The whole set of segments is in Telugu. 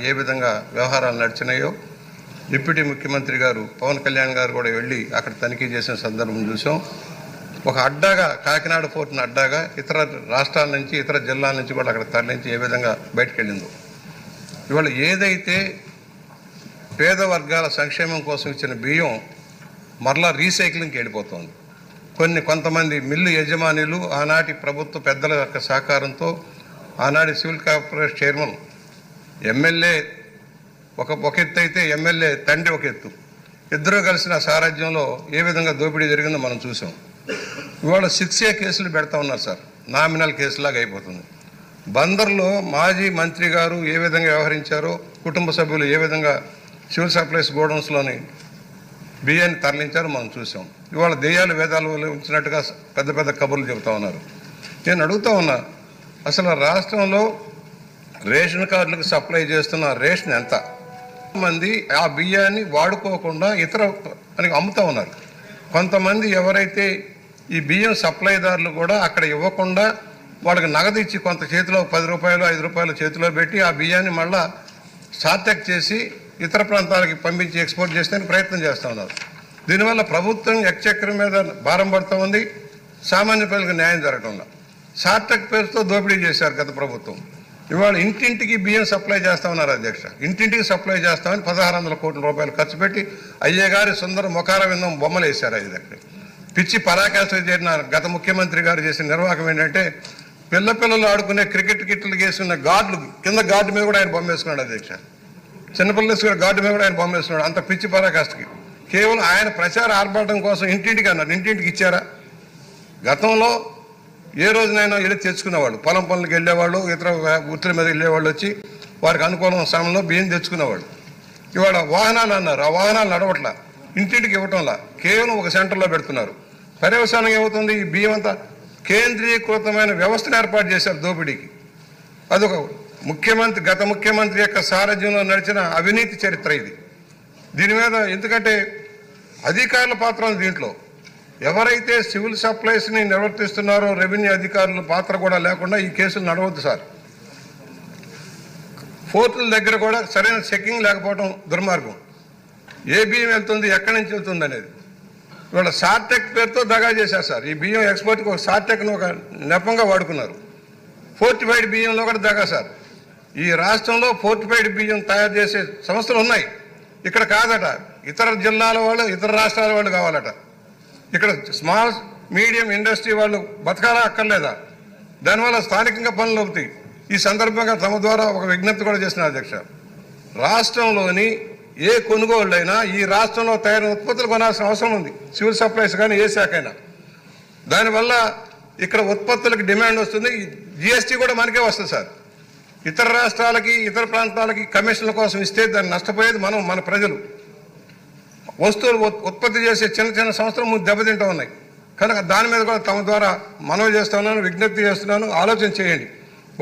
ఏ విధంగా వ్యవహారాలు నడిచినాయో డిప్యూటీ ముఖ్యమంత్రి గారు పవన్ కళ్యాణ్ గారు కూడా వెళ్ళి అక్కడ తనిఖీ చేసిన సందర్భం చూసాం. ఒక అడ్డాగా కాకినాడ పోర్టును అడ్డాగా ఇతర రాష్ట్రాల నుంచి ఇతర జిల్లాల నుంచి కూడా అక్కడ తరలించి ఏ విధంగా బయటకు వెళ్ళిందో, ఇవాళ ఏదైతే పేద వర్గాల సంక్షేమం కోసం ఇచ్చిన బియ్యం మరలా రీసైక్లింగ్కి వెళ్ళిపోతుంది. కొంతమంది మిల్లు యజమానులు ఆనాటి ప్రభుత్వ పెద్దల యొక్క సహకారంతో ఆనాటి సివిల్ కార్పొరేషన్ చైర్మన్ ఎమ్మెల్యే ఒక ఎత్తు అయితే ఎమ్మెల్యే తండ్రి ఒక ఎత్తు, ఇద్దరు కలిసిన సారథ్యంలో ఏ విధంగా దోపిడీ జరిగిందో మనం చూసాం. ఇవాళ 6A కేసులు పెడతా ఉన్నారు సార్, నామినల్ కేసులాగా అయిపోతుంది. బందర్లో మాజీ మంత్రి గారు ఏ విధంగా వ్యవహరించారో, కుటుంబ సభ్యులు ఏ విధంగా సివిల్ సప్లైస్ గోడౌన్స్లోని బియ్యాన్ని తరలించారో మనం చూసాం. ఇవాళ దెయ్యాలు వేదాలు ఉంచినట్టుగా పెద్ద పెద్ద కబుర్లు చెబుతా ఉన్నారు. నేను అడుగుతా ఉన్నా, అసలు రాష్ట్రంలో రేషన్ కార్డులకు సప్లై చేస్తున్న రేషన్ ఎంత? మంది ఆ బియ్యాన్ని వాడుకోకుండా ఇతర అని అమ్ముతూ ఉన్నారు. కొంతమంది ఎవరైతే ఈ బియ్యం సప్లైదారులు కూడా అక్కడ ఇవ్వకుండా వాళ్ళకి నగదు ఇచ్చి కొంత చేతిలో 10 రూపాయలు 5 రూపాయలు చేతిలో పెట్టి ఆ బియ్యాన్ని మళ్ళా షార్టెక్ చేసి ఇతర ప్రాంతాలకి పంపించి ఎక్స్పోర్ట్ చేస్తే ప్రయత్నం చేస్తూ ఉన్నారు. దీనివల్ల ప్రభుత్వం ఎక్స్చెక్కర్ మీద భారం పడుతూ ఉంది, సామాన్య ప్రజలకు న్యాయం జరగడంలో. షార్టెక్ పేరుతో దోపిడీ చేశారు గత ప్రభుత్వం. ఇవాళ ఇంటింటికి బియ్యం సప్లై చేస్తా ఉన్నారు అధ్యక్ష. ఇంటింటికి సప్లై చేస్తామని 1600 కోట్ల రూపాయలు ఖర్చు పెట్టి అయ్యగారి సుందర ముఖార విందం బొమ్మలు వేశారు. అది దగ్గర పిచ్చి పరాకాష్ఠ చేరిన గత ముఖ్యమంత్రి గారు చేసిన నిర్వాహకం ఏంటంటే, పిల్లలు ఆడుకునే క్రికెట్ కిట్లు వేసుకున్న గార్డులు కింద గార్డు మీద కూడా ఆయన బొమ్మ వేసుకున్నాడు అధ్యక్ష. చిన్నపిల్లలు వేసుకున్న గార్డు మీద కూడా ఆయన బొమ్మ వేసుకున్నాడు. అంత పిచ్చి పరాకాష్ఠకి కేవలం ఆయన ప్రచార ఆర్భాటం కోసం ఇంటింటికి అన్నారు. ఇంటింటికి ఇచ్చారా? గతంలో ఏ రోజునైనా వెళ్ళి తెచ్చుకునేవాళ్ళు, పొలం పనులకు వెళ్ళేవాళ్ళు, ఇతర వృత్తుల మీద వెళ్ళేవాళ్ళు వచ్చి వారికి అనుకూలం సమయంలో బియ్యం తెచ్చుకునేవాళ్ళు. ఇవాళ వాహనాలు అన్నారు, ఆ వాహనాలు నడవట్లా, ఇంటింటికి ఇవ్వటంలా, కేవలం ఒక సెంటర్లో పెడుతున్నారు. పర్యవసానం ఏమవుతుంది? ఈ బియ్యం అంతా కేంద్రీకృతమైన వ్యవస్థను ఏర్పాటు చేశారు దోపిడీకి. అదొక గత ముఖ్యమంత్రి యొక్క సారథ్యంలో నడిచిన అవినీతి చరిత్ర ఇది. దీని మీద ఎందుకంటే అధికారుల పాత్ర ఉంది దీంట్లో. ఎవరైతే సివిల్ సప్లైస్ని నిర్వర్తిస్తున్నారో రెవెన్యూ అధికారుల పాత్ర కూడా లేకుండా ఈ కేసులు నడవద్దు సార్. పోర్టుల దగ్గర కూడా సరైన చెకింగ్ లేకపోవడం దుర్మార్గం. ఏ బియ్యం వెళ్తుంది, ఎక్కడి నుంచి వెళ్తుంది అనేది. ఇవాళ షార్టెక్ పేరుతో దగా చేశారు సార్. ఈ బియ్యం ఎక్స్పోర్ట్కి ఒక షార్టెక్ను ఒక నెపంగా వాడుకున్నారు. ఫోర్టిఫైడ్ బియ్యంలో కూడా దగా సార్. ఈ రాష్ట్రంలో ఫోర్టిఫైడ్ బియ్యం తయారు చేసే సంస్థలు ఉన్నాయి, ఇక్కడ కాదట. ఇతర జిల్లాల వాళ్ళు, ఇతర రాష్ట్రాల వాళ్ళు కావాలట. ఇక్కడ స్మాల్ మీడియం ఇండస్ట్రీ వాళ్ళు బతకాలా అక్కర్లేదా? దానివల్ల స్థానికంగా పనులు అవుతాయి. ఈ సందర్భంగా తమ ద్వారా ఒక విజ్ఞప్తి కూడా చేసిన అధ్యక్ష, రాష్ట్రంలోని ఏ కొనుగోళ్ళైనా ఈ రాష్ట్రంలో తయారైన ఉత్పత్తులు కొనాల్సిన అవసరం ఉంది, సివిల్ సప్లైస్ కానీ ఏ శాఖ అయినా. దానివల్ల ఇక్కడ ఉత్పత్తులకు డిమాండ్ వస్తుంది. జిఎస్టీ కూడా మనకే వస్తుంది సార్. ఇతర రాష్ట్రాలకి ఇతర ప్రాంతాలకి కమిషన్ల కోసం ఇస్తే దాన్ని నష్టపోయేది మన ప్రజలు. వస్తువులు ఉత్పత్తి చేసే చిన్న సంస్థలు ముందు దెబ్బతింటూ ఉన్నాయి కనుక దాని మీద కూడా తమ ద్వారా మనవి చేస్తున్నాను, విజ్ఞప్తి చేస్తున్నాను, ఆలోచన చేయండి.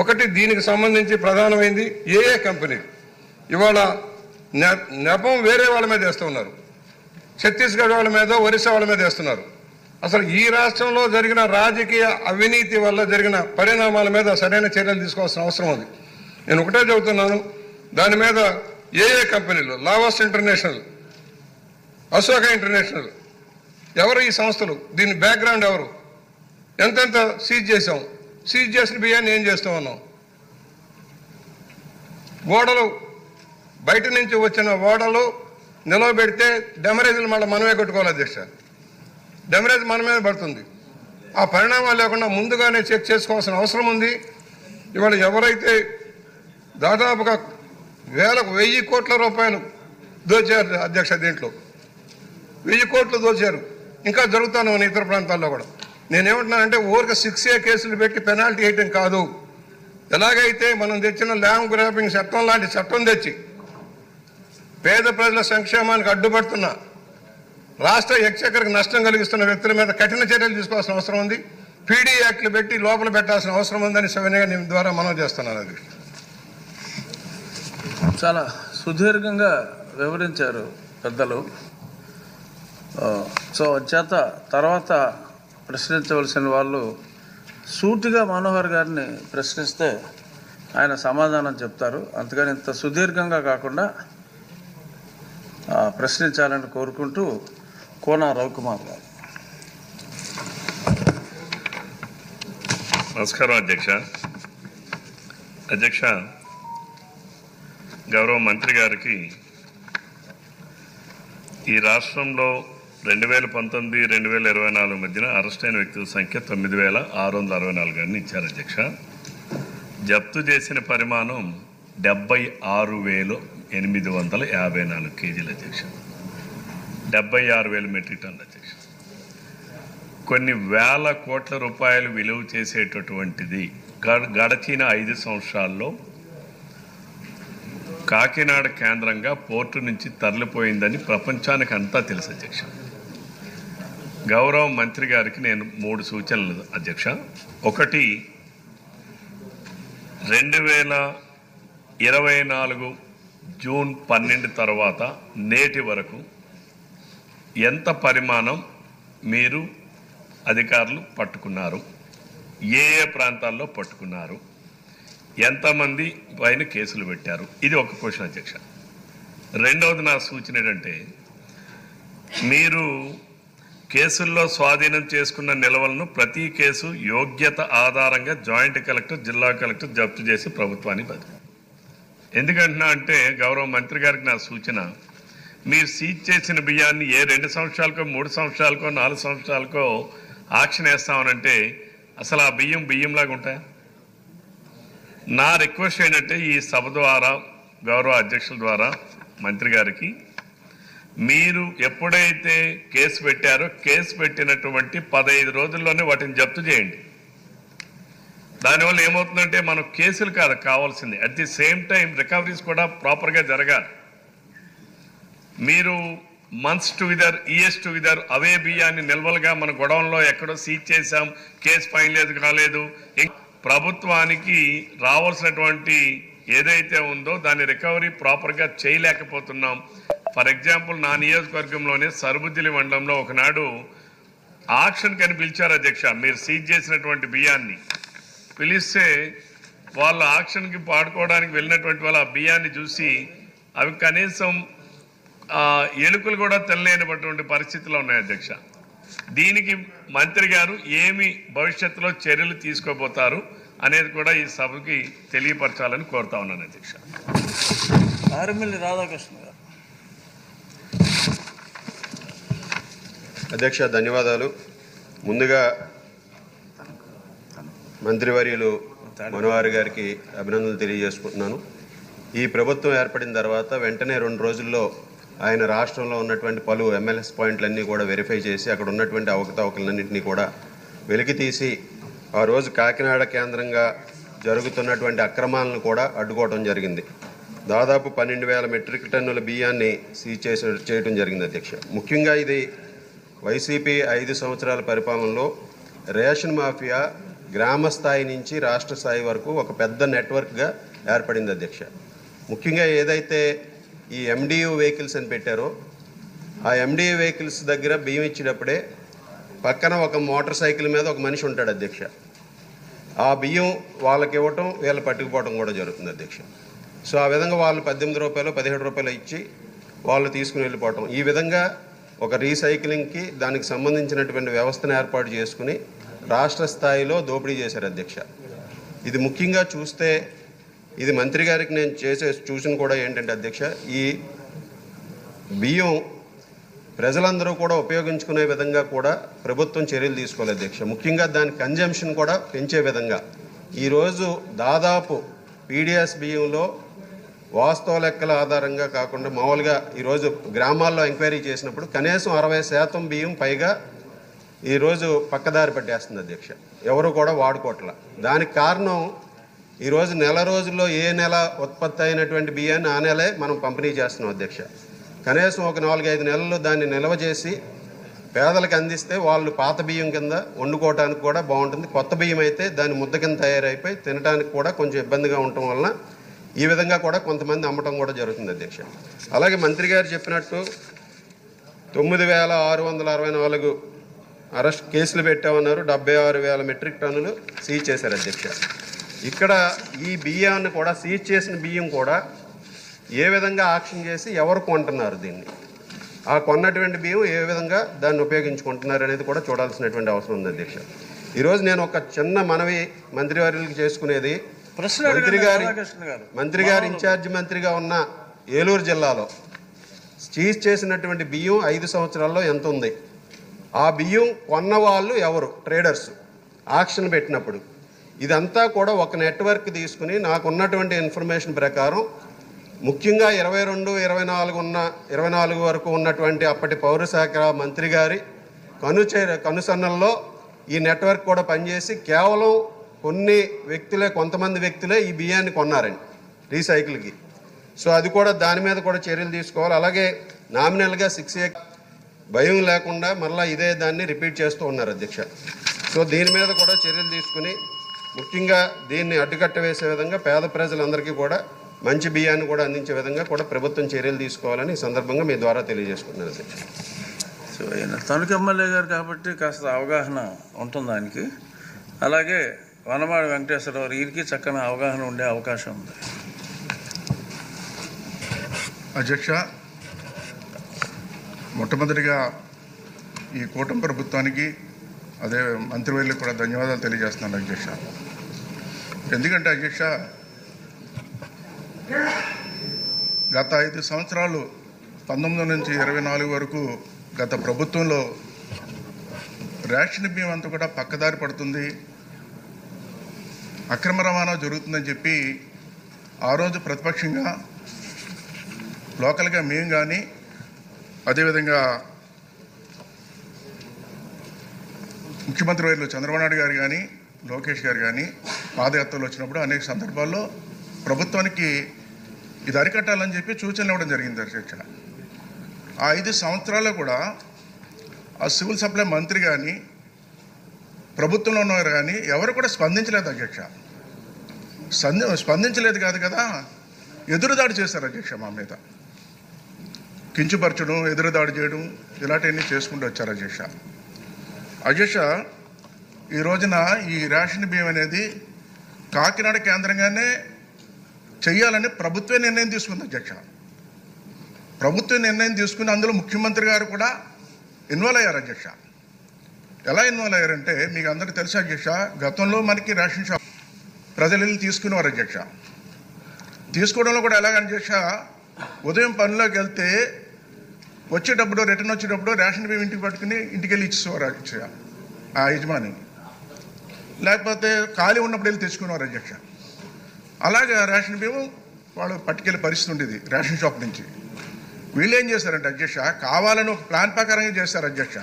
ఒకటి, దీనికి సంబంధించి ప్రధానమైంది ఏ కంపెనీలు ఇవాళ నెపం వేరే వాళ్ళ మీద వేస్తూ ఉన్నారు. ఛత్తీస్గఢ్ వాళ్ళ మీద, ఒరిస్సా వాళ్ళ మీద వేస్తున్నారు. అసలు ఈ రాష్ట్రంలో జరిగిన రాజకీయ అవినీతి వల్ల జరిగిన పరిణామాల మీద సరైన చర్యలు తీసుకోవాల్సిన అవసరం ఉంది. నేను ఒకటే చెబుతున్నాను, దాని మీద ఏ కంపెనీలు, లావాస్ ఇంటర్నేషనల్, అశోక ఇంటర్నేషనల్, ఎవరు ఈ సంస్థలు, దీని బ్యాక్గ్రౌండ్ ఎవరు, ఎంతెంత సీజ్ చేసాం, సీజ్ చేసిన బియ్యాన్ని ఏం చేస్తూ ఉన్నాం, ఓడలు బయట నుంచి వచ్చిన ఓడలు నిలవబెడితే డెమరేజ్లు మళ్ళీ మనమే కొట్టుకోవాలి అధ్యక్ష. డెమరేజ్ మన మీద పడుతుంది. ఆ పరిణామాలు లేకుండా ముందుగానే చెక్ చేసుకోవాల్సిన అవసరం ఉంది. ఇవాళ ఎవరైతే దాదాపుగా 1000 కోట్ల రూపాయలు దోచారు అధ్యక్ష, దీంట్లో 1000 కోట్లు దోచారు, ఇంకా జరుగుతాను ఇతర ప్రాంతాల్లో కూడా. నేనేమంటున్నానంటే ఊరికి 6A కేసులు పెట్టి పెనాల్టీ వేయటం కాదు. ఎలాగైతే మనం తెచ్చిన ల్యాండ్ గ్రాబింగ్ చట్టం లాంటి చట్టం తెచ్చి పేద ప్రజల సంక్షేమానికి అడ్డుపడుతున్న, రాష్ట్ర ఎక్స్చెక్కర్కి నష్టం కలిగిస్తున్న వ్యక్తుల మీద కఠిన చర్యలు తీసుకోవాల్సిన అవసరం ఉంది. పీడీ యాక్ట్లు పెట్టి లోపల పెట్టాల్సిన అవసరం ఉందని సవినయంగా నేను ద్వారా మనం చేస్తున్నాను. అది చాలా సుదీర్ఘంగా వివరించారు పెద్దలు. సో చేత తర్వాత ప్రశ్నించవలసిన వాళ్ళు సూటిగా మనోహర్ గారిని ప్రశ్నిస్తే ఆయన సమాధానం చెప్తారు. అందుకని ఇంత సుదీర్ఘంగా కాకుండా ప్రశ్నించాలని కోరుకుంటూ కోన రవికుమార్ గారు. నమస్కారం అధ్యక్ష, గౌరవ మంత్రి గారికి ఈ రాష్ట్రంలో 2019-2024 మధ్యన అరెస్ట్ అయిన వ్యక్తుల సంఖ్య 9,664 గారిని ఇచ్చారు అధ్యక్ష. జప్తు చేసిన పరిమాణం 76,854 కేజీలు అధ్యక్ష. 76,000 మెట్రిక్ టన్నులు అధ్యక్ష. కొన్ని వేల కోట్ల రూపాయలు విలువ చేసేటటువంటిది గడచిన 5 సంవత్సరాల్లో కాకినాడ కేంద్రంగా పోర్టు నుంచి తరలిపోయిందని ప్రపంచానికి అంతా తెలుసు అధ్యక్ష. గౌరవ మంత్రి గారికి నేను 3 సూచనలు అధ్యక్ష. ఒకటి, 2024 జూన్ 12 తర్వాత నేటి వరకు ఎంత పరిమాణం మీరు అధికారులు పట్టుకున్నారు, ఏ ప్రాంతాల్లో పట్టుకున్నారు, ఎంతమంది పైన కేసులు పెట్టారు? ఇది ఒక క్వశ్చన్ అధ్యక్ష. రెండవది నా సూచన ఏంటంటే, మీరు కేసుల్లో స్వాధీనం చేసుకున్న నిల్వలను ప్రతి కేసు యోగ్యత ఆధారంగా జాయింట్ కలెక్టర్, జిల్లా కలెక్టర్ జప్తు చేసి ప్రభుత్వానికి బదిలీ. ఎందుకంటున్నా అంటే గౌరవ మంత్రి గారికి నా సూచన, మీరు సీజ్ చేసిన బియ్యాన్ని ఏ 2 సంవత్సరాలకో 3 సంవత్సరాలకో 4 సంవత్సరాలకో ఆక్షన్ వేస్తామనంటే అసలు ఆ బియ్యంలాగా ఉంటాయా? నా రిక్వెస్ట్ ఏంటంటే ఈ సభ ద్వారా గౌరవ అధ్యక్షుల ద్వారా మంత్రి గారికి, మీరు ఎప్పుడైతే కేసు పెట్టారో కేసు పెట్టినటువంటి 15 రోజుల్లోనే వాటిని జప్తు చేయండి. దానివల్ల ఏమవుతుందంటే మనం కేసులు కాదు కావాల్సింది, at the same time recoveries కూడా ప్రాపర్గా జరగాలి. మీరు మంత్స్ టుగెదర్, ఇయర్స్ టుగెదర్ అవే బియ్యాన్ని నిల్వలుగా మన గొడవల్లో ఎక్కడో సీజ్ చేశాం, కేసు ఫైన్ లేదు కాలేదు, ప్రభుత్వానికి రావాల్సినటువంటి ఏదైతే ఉందో దాని రికవరీ ప్రాపర్గా చేయలేకపోతున్నాం. ఫర్ ఎగ్జాంపుల్ నా నియోజకవర్గంలోనే సరుబుజ్జిలి మండలంలో ఒకనాడు ఆక్షన్ కని పిలిచారు అధ్యక్ష. మీరు సీజ్ చేసినటువంటి బియ్యాన్ని పిలిస్తే వాళ్ళు ఆక్షన్కి పాడుకోవడానికి వెళ్ళినటువంటి వాళ్ళు ఆ బియ్యాన్ని చూసి అవి కనీసం ఎలుకలు కూడా తెల్లలేనటువంటి పరిస్థితులు ఉన్నాయి అధ్యక్ష. దీనికి మంత్రి గారు ఏమి భవిష్యత్తులో చర్యలు తీసుకోబోతారు అనేది కూడా ఈ సభకి తెలియపరచాలని కోరుతా ఉన్నాను అధ్యక్ష. ఆర్మిల్లి రాధాకృష్ణ గారు. అధ్యక్ష ధన్యవాదాలు. ముందుగా మంత్రివర్యులు మనోహర్ గారికి అభినందనలు తెలియజేసుకుంటున్నాను. ఈ ప్రభుత్వం ఏర్పడిన తర్వాత వెంటనే 2 రోజుల్లో ఆయన రాష్ట్రంలో ఉన్నటువంటి పలు MLS పాయింట్లన్నీ కూడా వెరిఫై చేసి అక్కడ ఉన్నటువంటి అవకతవకలన్నింటినీ కూడా వెలికి తీసి ఆ రోజు కాకినాడ కేంద్రంగా జరుగుతున్నటువంటి అక్రమాలను కూడా అడ్డుకోవడం జరిగింది. దాదాపు 12,000 మెట్రిక్ టన్నుల బియ్యాన్ని సీజ్ చేయడం జరిగింది అధ్యక్ష. ముఖ్యంగా ఇది వైసీపీ 5 సంవత్సరాల పరిపాలనలో రేషన్ మాఫియా గ్రామ స్థాయి నుంచి రాష్ట్ర స్థాయి వరకు ఒక పెద్ద నెట్వర్క్గా ఏర్పడింది అధ్యక్ష. ముఖ్యంగా ఏదైతే ఈ MDU వెహికల్స్ అని పెట్టారో ఆ MDU వెహికల్స్ దగ్గర బియ్యం ఇచ్చేటప్పుడే పక్కన ఒక మోటార్ సైకిల్ మీద ఒక మనిషి ఉంటాడు అధ్యక్ష. ఆ బియ్యం వాళ్ళకి ఇవ్వటం, వీళ్ళు పట్టుకుపోవడం కూడా జరుగుతుంది అధ్యక్ష. సో ఆ విధంగా వాళ్ళు 18 రూపాయలు 17 రూపాయలు ఇచ్చి వాళ్ళు తీసుకుని వెళ్ళిపోవటం, ఈ విధంగా ఒక రీసైక్లింగ్కి దానికి సంబంధించినటువంటి వ్యవస్థను ఏర్పాటు చేసుకుని రాష్ట్ర స్థాయిలో దోపిడీ చేశారు అధ్యక్ష. ఇది ముఖ్యంగా చూస్తే ఇది మంత్రి గారికి నేను చేసే సూచన కూడా ఏంటంటే అధ్యక్ష, ఈ బియ్యం ప్రజలందరూ కూడా ఉపయోగించుకునే విధంగా కూడా ప్రభుత్వం చర్యలు తీసుకోవాలి అధ్యక్ష. ముఖ్యంగా దాని కన్జంప్షన్ కూడా పెంచే విధంగా ఈరోజు దాదాపు PDS బియ్యంలో వాస్తవ లెక్కల ఆధారంగా కాకుండా మామూలుగా ఈరోజు గ్రామాల్లో ఎంక్వైరీ చేసినప్పుడు కనీసం 60% బియ్యం పైగా ఈరోజు పక్కదారి పట్టేస్తుంది అధ్యక్ష. ఎవరు కూడా వాడుకోవట్ల. దానికి కారణం ఈరోజు నెల రోజుల్లో ఏ నెల ఉత్పత్తి అయినటువంటి బియ్యాన్ని ఆ నెలే మనం పంపిణీ చేస్తున్నాం అధ్యక్ష. కనీసం ఒక 4-5 నెలలు దాన్ని నిల్వ చేసి పేదలకు అందిస్తే వాళ్ళు పాత బియ్యం కింద వండుకోవడానికి కూడా బాగుంటుంది. కొత్త బియ్యం అయితే దాని ముద్ద కింద తయారైపోయి తినడానికి కూడా కొంచెం ఇబ్బందిగా ఉండటం వలన ఈ విధంగా కూడా కొంతమంది అమ్మటం కూడా జరుగుతుంది అధ్యక్ష. అలాగే మంత్రి గారు చెప్పినట్టు 9,664 అరెస్ట్ కేసులు పెట్టామన్నారు. 76,000 మెట్రిక్ టన్నులు సీజ్ చేశారు అధ్యక్ష. ఇక్కడ ఈ బియ్యాన్ని కూడా సీజ్ చేసిన బియ్యం కూడా ఏ విధంగా ఆక్షన్ చేసి ఎవరు కొంటున్నారు, దీన్ని ఆ కొన్నటువంటి బియ్యం ఏ విధంగా దాన్ని ఉపయోగించుకుంటున్నారు అనేది కూడా చూడాల్సినటువంటి అవసరం ఉంది అధ్యక్ష. ఈరోజు నేను ఒక చిన్న మనవి మంత్రివర్యులకి చేసుకునేది, మంత్రి గారు ఇన్ఛార్జి మంత్రిగా ఉన్న ఏలూరు జిల్లాలో సీజ్ చేసినటువంటి బియ్యం 5 సంవత్సరాల్లో ఎంత ఉంది, ఆ బియ్యం కొన్న వాళ్ళు ఎవరు, ట్రేడర్స్ ఆక్షన్ పెట్టినప్పుడు, ఇదంతా కూడా ఒక నెట్వర్క్ తీసుకుని నాకున్నటువంటి ఇన్ఫర్మేషన్ ప్రకారం ముఖ్యంగా 22-24 వరకు ఉన్నటువంటి అప్పటి పౌరశాఖ మంత్రి గారి కనుసన్నల్లో ఈ నెట్వర్క్ కూడా పనిచేసి కేవలం కొంతమంది వ్యక్తులే ఈ బియ్యాన్ని కొన్నారండి రీసైకిల్కి. సో అది కూడా దాని మీద కూడా చర్యలు తీసుకోవాలి. అలాగే నామినల్గా 6A భయం లేకుండా మళ్ళీ ఇదే దాన్ని రిపీట్ చేస్తూ ఉన్నారు అధ్యక్ష. సో దీని మీద కూడా చర్యలు తీసుకుని ముఖ్యంగా దీన్ని అడ్డుకట్ట వేసే విధంగా పేద ప్రజలందరికీ కూడా మంచి బియ్యాన్ని కూడా అందించే విధంగా కూడా ప్రభుత్వం చర్యలు తీసుకోవాలని ఈ సందర్భంగా మీ ద్వారా తెలియజేసుకున్నాను అధ్యక్ష. సో ఆయన తణుకు ఎమ్మెల్యే గారు కాబట్టి కాస్త అవగాహన ఉంటుంది ఆయనకి. అలాగే వనమాడి వెంకటేశ్వరరావు వీరికి చక్కని అవగాహన ఉండే అవకాశం ఉంది. అధ్యక్ష, మొట్టమొదటిగా ఈ కూటమి ప్రభుత్వానికి అదే మంత్రివర్యులకు కూడా ధన్యవాదాలు తెలియజేస్తున్నాను అధ్యక్ష. ఎందుకంటే అధ్యక్ష, గత 5 సంవత్సరాలు 19 నుంచి 24 వరకు గత ప్రభుత్వంలో రేషన్ బియ్యం అంతా కూడా పక్కదారి పడుతుంది, అక్రమ రవాణా జరుగుతుందని చెప్పి ఆ రోజు ప్రతిపక్షంగా లోకల్గా మేము కానీ అదేవిధంగా ముఖ్యమంత్రి వర్యులు చంద్రబాబు నాయుడు గారు కానీ లోకేష్ గారు కానీ పాదయాత్రలు వచ్చినప్పుడు అనేక సందర్భాల్లో ప్రభుత్వానికి ఇది అరికట్టాలని చెప్పి సూచనలు ఇవ్వడం జరిగింది అధ్యక్ష. ఆ 5 సంవత్సరాల్లో కూడా ఆ సివిల్ సప్లై మంత్రి కానీ ప్రభుత్వంలో ఉన్నవారు కానీ ఎవరు కూడా స్పందించలేదు అధ్యక్ష. స్పందించలేదు కాదు కదా, ఎదురుదాడి చేశారు అధ్యక్ష. మా మీద కించుపరచడం, ఎదురుదాడి చేయడం ఇలాంటివన్నీ చేసుకుంటూ వచ్చారు అధ్యక్ష. అధ్యక్ష, ఈ రోజున ఈ రేషన్ బియ్యం అనేది కాకినాడ కేంద్రంగానే చెయ్యాలని ప్రభుత్వే నిర్ణయం తీసుకుంది అధ్యక్ష. ప్రభుత్వ నిర్ణయం తీసుకుని అందులో ముఖ్యమంత్రి గారు కూడా ఇన్వాల్వ్ అయ్యారు అధ్యక్ష. ఎలా ఇన్వాల్వ్ అయ్యారంటే మీకు అందరికీ తెలుసు అధ్యక్ష, గతంలో మనకి రేషన్ షాప్ ప్రజలు వెళ్ళి తీసుకునేవారు అధ్యక్ష. తీసుకోవడంలో కూడా ఎలాగ అధ్యక్ష, ఉదయం పనిలోకి వెళ్తే వచ్చేటప్పుడు రిటర్న్ వచ్చేటప్పుడు రేషన్ బియ్యం ఇంటికి పట్టుకుని ఇంటికి వెళ్ళి ఇచ్చేవారు అధ్యక్ష ఆ యజమాని, లేకపోతే ఖాళీ ఉన్నప్పుడు వెళ్ళి తెచ్చుకునేవారు అధ్యక్ష. అలాగే రేషన్ బియ్యం వాళ్ళు పట్టుకెళ్ళే పరిస్థితి ఉండేది రేషన్ షాప్ నుంచి. వీళ్ళు ఏం చేశారంటే అధ్యక్ష, కావాలని ఒక ప్లాన్ ప్రకారంగా చేశారు అధ్యక్ష.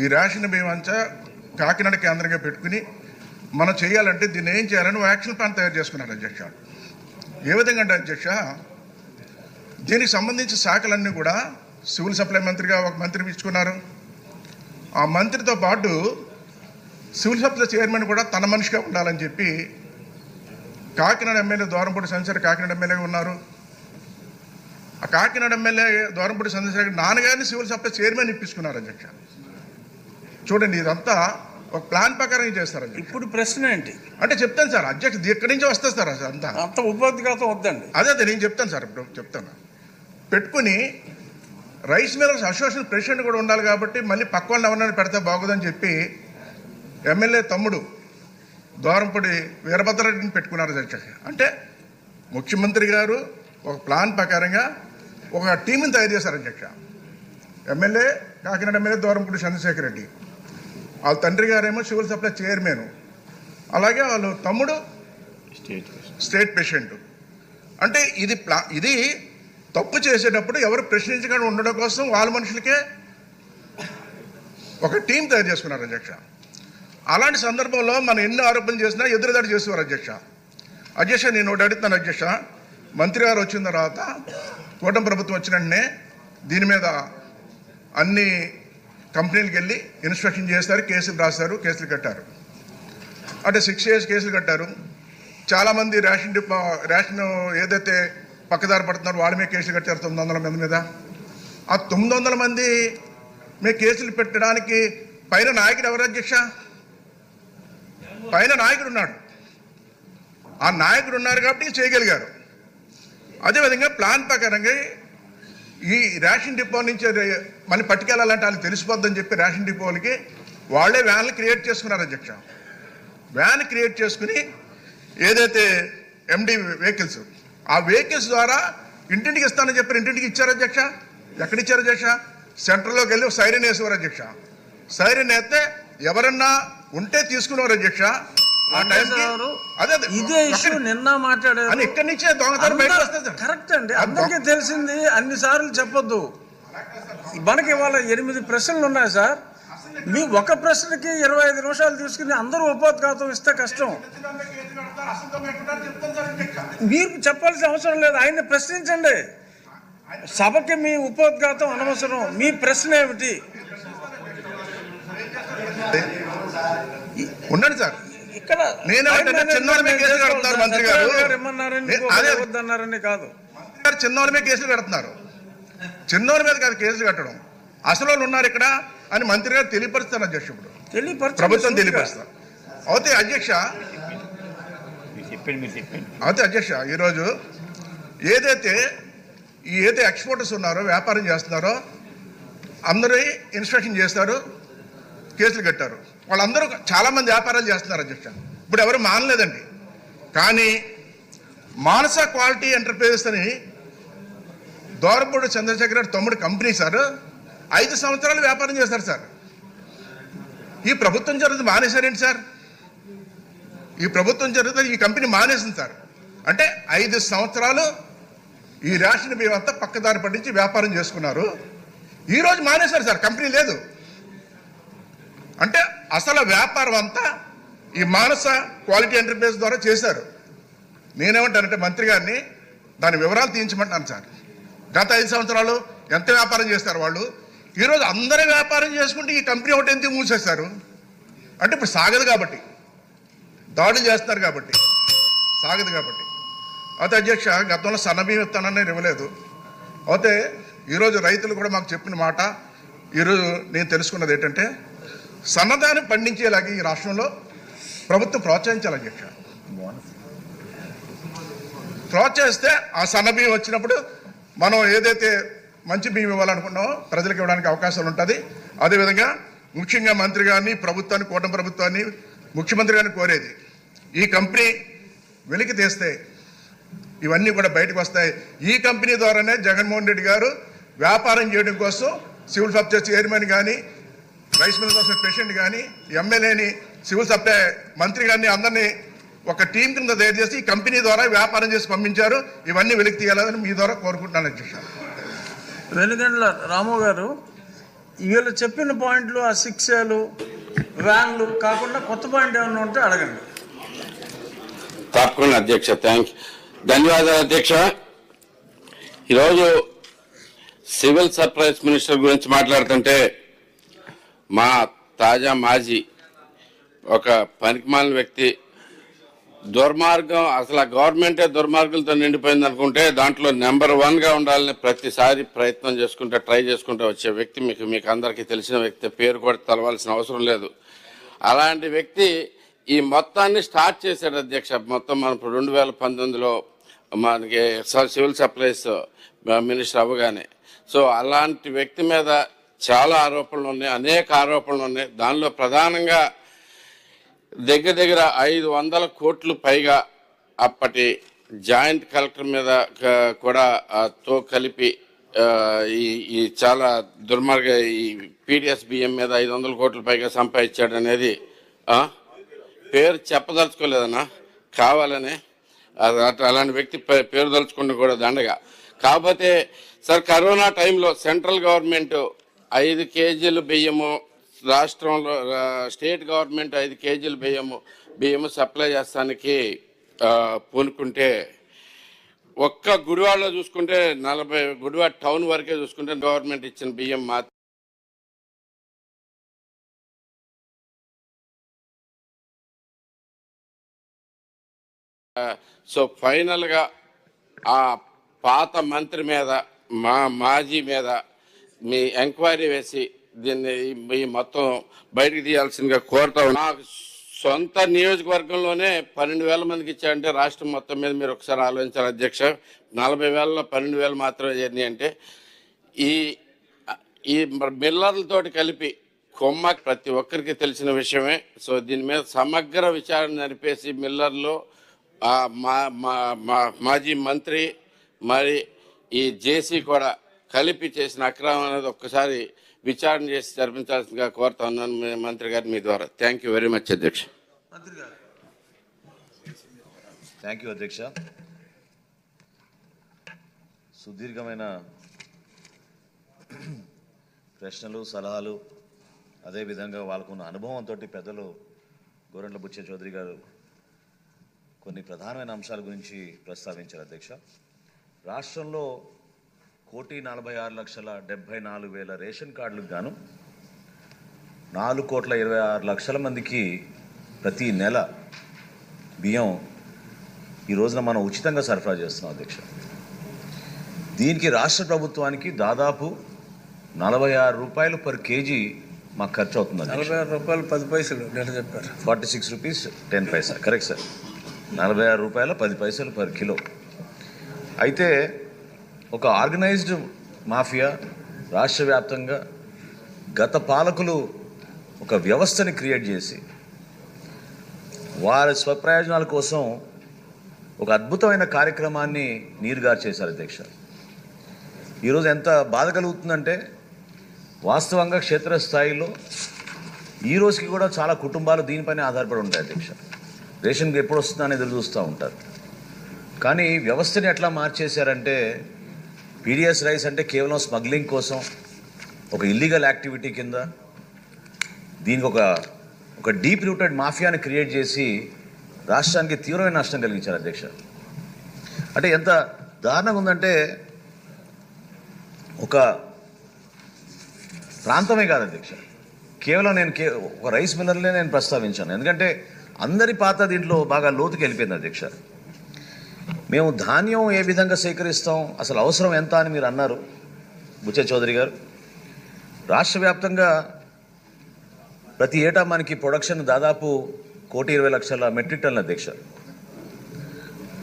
ఈ రేషన్ బియ్యం అంతా కాకినాడ కేంద్రంగా పెట్టుకుని మనం చేయాలంటే దీన్ని ఏం చేయాలని యాక్షన్ ప్లాన్ తయారు చేసుకున్నారు అధ్యక్ష. ఏ విధంగా అంటే అధ్యక్ష, దీనికి సంబంధించి శాఖలన్నీ కూడా సివిల్ సప్లై మంత్రిగా ఒక మంత్రి ఇచ్చుకున్నారు. ఆ మంత్రితో పాటు సివిల్ సప్లై చైర్మన్ కూడా తన మనిషిగా ఉండాలని చెప్పి కాకినాడ ఎమ్మెల్యే దూరంపూడి చంద్రశేఖర్ కాకినాడ ఎమ్మెల్యేగా ఉన్నారు. ఆ కాకినాడ ఎమ్మెల్యే దూరంపూడి చంద్రశేఖర్ నాన్నగారిని సివిల్ సప్లై చైర్మన్ ఇప్పించుకున్నారు అధ్యక్ష. చూడండి, ఇదంతా ఒక ప్లాన్ ప్రకారం చేస్తారు. ఇప్పుడు ప్రశ్న ఏంటి అంటే చెప్తాను సార్ అధ్యక్ష, ఎక్కడి నుంచి వస్తుంది సార్ అంతా అంత ఉపోద్ఘాతం వద్దండి. అదే నేను చెప్తాను సార్, ఇప్పుడు చెప్తాను. పెట్టుకుని రైస్ మిల్లర్స్ అసోసియేషన్ ప్రెసిడెంట్ కూడా ఉండాలి కాబట్టి మళ్ళీ పక్క వాళ్ళని ఎవరినైనా పెడితే బాగోదని చెప్పి ఎమ్మెల్యే తమ్ముడు దూరంపూడి వీరభద్రారెడ్డిని పెట్టుకున్నారు అధ్యక్ష. అంటే ముఖ్యమంత్రి గారు ఒక ప్లాన్ ప్రకారంగా ఒక టీంని తయారు చేశారు అధ్యక్ష. ఎమ్మెల్యే కాకినాడ ఎమ్మెల్యే దూరంపూడి చంద్రశేఖర్ రెడ్డి, వాళ్ళ తండ్రి గారేమో సివిల్ సప్లై చైర్మన్, అలాగే వాళ్ళు తమ్ముడు స్టేట్ ప్రెసిడెంట్. అంటే ఇది తప్పు చేసేటప్పుడు ఎవరు ప్రశ్నించకుండా ఉండడం కోసం వాళ్ళ మనుషులకే ఒక టీం తయారు చేసుకున్నారు అధ్యక్ష. అలాంటి సందర్భంలో మనం ఎన్ని ఆరోపణలు చేసినా ఎదురుదాడి చేసేవారు అధ్యక్ష. నేను ఒకటి అడుగుతాను అధ్యక్ష, మంత్రి గారు వచ్చిన తర్వాత కూటమి ప్రభుత్వం వచ్చిన వెంటనే దీని మీద అన్ని కంపెనీలకు వెళ్ళి ఇన్స్పెక్షన్ చేస్తారు, కేసులు రాస్తారు, కేసులు కట్టారు. అంటే 6 years కేసులు కట్టారు. చాలామంది రేషన్ ఏదైతే పక్కదారి పడుతున్నారో వాళ్ళ మీద కేసులు కట్టారు 900 మంది మీద. ఆ 900 మంది మీద కేసులు పెట్టడానికి పైన నాయకుడు ఎవరు అధ్యక్ష? పైన నాయకుడు ఉన్నాడు. ఆ నాయకుడు ఉన్నారు కాబట్టి చేయగలిగారు. అదేవిధంగా ప్లాన్ ప్రకారంగా ఈ రేషన్ డిపో నుంచి మళ్ళీ పట్టుకెళ్ళాలంటే వాళ్ళు తెలిసిపోద్దని చెప్పి రేషన్ డిపోలకి వాళ్ళే వ్యాన్లు క్రియేట్ చేసుకున్నారు అధ్యక్ష. వ్యాన్ క్రియేట్ చేసుకుని ఏదైతే ఎండి వెహికల్స్, ఆ వెహికల్స్ ద్వారా ఇంటింటికి ఇస్తానని చెప్పి ఇంటింటికి ఇచ్చారు అధ్యక్ష. ఎక్కడ ఇచ్చారు అధ్యక్ష? సెంటర్లోకి వెళ్ళి సైరన్ వేసేవారు అధ్యక్ష. సైరన్ వేస్తే ఎవరన్నా ఉంటే తీసుకునేవారు అధ్యక్ష. ఆ టైంకి ఇదే ఇష్యూ నిన్న మాట్లాడారు. ఇక్కడి నుంచే దొంగతనం బయటకు వస్తుంది. కరెక్ట్ అండి, అందరికీ తెలిసింది. అన్ని సార్లు చెప్పొద్దు. మనకి ఇవాళ 8 ప్రశ్నలు ఉన్నాయి సార్. మీ ఒక ప్రశ్నకి 25 నిమిషాలు తీసుకుని అందరూ ఉపోద్ఘాతం ఇస్తే కష్టం. మీరు చెప్పాల్సిన అవసరం లేదు, ఆయన్ని ప్రశ్నించండి. సభకి మీ ఉపోద్ఘాతం అనవసరం. మీ ప్రశ్న ఏమిటి? ఉండండి సార్. ఇక్కడ చిన్నోళ్ళమే కేసులు కడుతున్నారు మంత్రి గారు. వద్దన్నారని కాదు, చిన్నోళ్ళమే కేసులు కడుతున్నారు. చిన్నోళ్ళ మీద కాదు కేసులు కట్టడం. అసలు వాళ్ళు ఉన్నారు ఇక్కడ అని మంత్రి గారు తెలియపరుస్తారు అధ్యక్షుడు. ప్రభుత్వం తెలియపరుస్తారు. అయితే అధ్యక్ష ఈరోజు ఏదైతే ఎక్స్పోర్టర్స్ ఉన్నారో, వ్యాపారం చేస్తున్నారో అందరూ ఇన్స్పెక్షన్ చేస్తారు, కేసులు కట్టారు. వాళ్ళందరూ చాలామంది వ్యాపారాలు చేస్తున్నారు అధ్యక్ష. ఇప్పుడు ఎవరు మానలేదండి. కానీ మానస క్వాలిటీ ఎంటర్ప్రైజెస్ అని దోరపూడి చంద్రశేఖర్ గారు తమ్ముడు కంపెనీ సార్ 5 సంవత్సరాలు వ్యాపారం చేస్తారు సార్. ఈ ప్రభుత్వం జరుగుతుంది మానేశారేంటి సార్? ఈ ప్రభుత్వం జరుగుతుంది, ఈ కంపెనీ మానేసింది సార్. అంటే 5 సంవత్సరాలు ఈ రేషన్ బియ్యం అంతా పక్కదారి పట్టించి వ్యాపారం చేసుకున్నారు. ఈరోజు మానేశారు సార్, కంపెనీ లేదు. అంటే అసలు వ్యాపారం అంతా ఈ మానస క్వాలిటీ ఎంటర్ప్రైజ్ ద్వారా చేశారు. నేనేమంటానంటే మంత్రి గారిని దాని వివరాలు తీయించమంటాను సార్. గత 5 సంవత్సరాలు ఎంత వ్యాపారం చేస్తారు వాళ్ళు? ఈరోజు అందరూ వ్యాపారం చేసుకుంటే ఈ కంపెనీ ఒకటి ఎందుకు మూసేస్తారు? అంటే ఇప్పుడు సాగదు కాబట్టి, దాడులు చేస్తున్నారు కాబట్టి సాగదు కాబట్టి. అయితే అధ్యక్ష గతంలో సన్నబియ్యం ఇస్తానని ఇవ్వలేదు. అయితే ఈరోజు రైతులు కూడా మాకు చెప్పిన మాట, ఈరోజు నేను తెలుసుకున్నది ఏంటంటే సన్నదాన్ని పండించేలాగా ఈ రాష్ట్రంలో ప్రభుత్వం ప్రోత్సహించాలి అధ్యక్ష. ప్రోత్సహిస్తే ఆ సన్నబియ్యం వచ్చినప్పుడు మనం ఏదైతే మంచి బియ్యం ఇవ్వాలనుకున్నామో ప్రజలకు ఇవ్వడానికి అవకాశాలు ఉంటుంది. అదేవిధంగా ముఖ్యంగా మంత్రి గారిని, ప్రభుత్వాన్ని, కూటమి ప్రభుత్వాన్ని, ముఖ్యమంత్రి గారిని కోరేది, ఈ కంపెనీ వెలికి తీస్తే ఇవన్నీ కూడా బయటకు వస్తాయి. ఈ కంపెనీ ద్వారానే జగన్మోహన్ రెడ్డి గారు వ్యాపారం చేయడం కోసం సివిల్ సప్లై చైర్మన్ కానీ, రైస్ మిల్ అసోసియేషన్ ప్రెసిడెంట్ కానీ, ఎమ్మెల్యేని, సివిల్ సప్లై మంత్రి గారిని అందరినీ ఒక టీం కింద తయారు చేసి ఈ కంపెనీ ద్వారా వ్యాపారం చేసి పంపించారు. ఇవన్నీ వెలికి తీయాలని మీ ద్వారా కోరుకుంటున్నాను అధ్యక్ష. వెనుగండ్ల రాము గారు, వీళ్ళు చెప్పిన పాయింట్లు, ఆ శిక్షలు, వ్యాన్లు కాకుండా కొత్త పాయింట్ ఏమైనా ఉంటే అడగండి. తప్పకుండా అధ్యక్ష. ధన్యవాదాలు అధ్యక్ష. ఈరోజు సివిల్ సప్లైస్ మినిస్టర్ గురించి మాట్లాడుతుంటే మా తాజా మాజీ ఒక పనికిమాలిన వ్యక్తి, దుర్మార్గం, అసలు ఆ గవర్నమెంటే దుర్మార్గులతో నిండిపోయింది అనుకుంటే దాంట్లో నెంబర్ 1గా ఉండాలని ప్రతిసారి ప్రయత్నం చేసుకుంటే, ట్రై చేసుకుంటూ వచ్చే వ్యక్తి మీకు అందరికీ తెలిసిన వ్యక్తి, పేరు కూడా తెలవాల్సిన అవసరం లేదు. అలాంటి వ్యక్తి ఈ మొత్తాన్ని స్టార్ట్ చేశాడు అధ్యక్ష. మొత్తం మనం 2019లో మనకి సివిల్ సప్లైస్ మినిస్టర్ అవ్వగానే. సో అలాంటి వ్యక్తి మీద చాలా ఆరోపణలు ఉన్నాయి, అనేక ఆరోపణలు ఉన్నాయి. దానిలో ప్రధానంగా దగ్గర 500 కోట్లు పైగా అప్పటి జాయింట్ కలెక్టర్ మీద కూడా తో కలిపి ఈ చాలా దుర్మార్గ ఈ పీడిఎస్ బియ్యం మీద 500 కోట్ల పైగా సంపాదించాడు అనేది పేరు చెప్పదలుచుకోలేదన్నా, కావాలని. అలాంటి వ్యక్తి పేరు దలుచుకున్న కూడా దండగా. కాకపోతే సార్, కరోనా టైంలో సెంట్రల్ గవర్నమెంట్ 5 కేజీలు బియ్యము, రాష్ట్రంలో స్టేట్ గవర్నమెంట్ 5 కేజీలు బియ్యము సప్లై చేస్తానికి పూనుకుంటే, ఒక్క గుడివాడలో చూసుకుంటే 40 గుడివాడ టౌన్ వరకే చూసుకుంటే గవర్నమెంట్ ఇచ్చిన బియ్యం మాత్రం సో ఫైనల్గా ఆ పాత మంత్రి మీద, మాజీ మీద మీ ఎంక్వైరీ వేసి దీన్ని ఈ మొత్తం బయటికి తీయాల్సిందిగా కోరుతా. నాకు సొంత నియోజకవర్గంలోనే 12,000 మందికి ఇచ్చారంటే రాష్ట్రం మొత్తం మీద మీరు ఒకసారి ఆలోచించాలి అధ్యక్ష. 40,000లో 12,000 మాత్రమే జరిగినాయి అంటే ఈ మిల్లర్లతోటి కలిపి కొమ్మ ప్రతి ఒక్కరికి తెలిసిన విషయమే. సో దీని మీద సమగ్ర విచారణ జరిపేసి మిల్లర్లు మాజీ మంత్రి మరి ఈ జేసీ కూడా కలిపి చేసిన అక్రమం అనేది ఒక్కసారి విచారణ చేసి జరిపించాల్సిందిగా కోరుతా ఉన్నాను మంత్రి గారు మీ ద్వారా. థ్యాంక్ యూ వెరీ మచ్ అధ్యక్ష. థ్యాంక్ యూ అధ్యక్ష. సుదీర్ఘమైన ప్రశ్నలు, సలహాలు, అదేవిధంగా వాళ్ళకున్న అనుభవంతో పెద్దలు గోరంట్ల బుచ్చయ్య చౌదరి గారు కొన్ని ప్రధానమైన అంశాల గురించి ప్రస్తావించారు అధ్యక్ష. రాష్ట్రంలో 1,46,74,000 రేషన్ కార్డులకు గాను 4,26,00,000 మందికి ప్రతి నెల బియ్యం ఈ రోజున మనం ఉచితంగా సరఫరా చేస్తున్నాం అధ్యక్ష. దీనికి రాష్ట్ర ప్రభుత్వానికి దాదాపు 46 రూపాయలు పర్ కేజీ మాకు ఖర్చు అవుతుంది. 46 రూపాయలు 10 పైసలు నేను చెప్పారు. 46 రూపీస్ 10 పైసా, కరెక్ట్ సార్. 46 రూపాయల 10 పైసలు పర్ కిలో. అయితే ఒక ఆర్గనైజ్డ్ మాఫియా రాష్ట్ర వ్యాప్తంగా గత పాలకులు ఒక వ్యవస్థని క్రియేట్ చేసి వారి స్వప్రయోజనాల కోసం ఒక అద్భుతమైన కార్యక్రమాన్ని నీరుగారు చేశారు అధ్యక్ష. ఈరోజు ఎంత బాధ కలుగుతుందంటే వాస్తవంగా క్షేత్రస్థాయిలో ఈ రోజుకి కూడా చాలా కుటుంబాలు దీనిపైనే ఆధారపడి ఉంటాయి అధ్యక్ష. రేషన్కి ఎప్పుడు వస్తుందని ఎదురు చూస్తూ ఉంటారు. కానీ వ్యవస్థని ఎట్లా మార్చేశారంటే పీడిఎస్ రైస్ అంటే కేవలం స్మగ్లింగ్ కోసం ఒక ఇల్లీగల్ యాక్టివిటీ కింద దీనికి ఒక డీప్ రూటెడ్ మాఫియాని క్రియేట్ చేసి రాష్ట్రానికి తీవ్రమైన నష్టం కలిగించారు అధ్యక్ష. అంటే ఎంత దారుణంగా ఉందంటే ఒక ప్రాంతమే కాదు అధ్యక్ష, కేవలం నేను ఒక రైస్ మిల్లర్లే నేను ప్రస్తావించాను. ఎందుకంటే అందరి పాత్ర దీంట్లో బాగా లోతుకి వెళ్ళిపోయింది అధ్యక్ష. మేము ధాన్యం ఏ విధంగా సేకరిస్తాం, అసలు అవసరం ఎంత అని మీరు అన్నారు బుచ్చయ్య చౌదరి గారు. రాష్ట్ర వ్యాప్తంగా ప్రతి ఏటా మనకి ప్రొడక్షన్ దాదాపు 1,20,00,000 మెట్రిక్ టన్నుల అధ్యక్ష.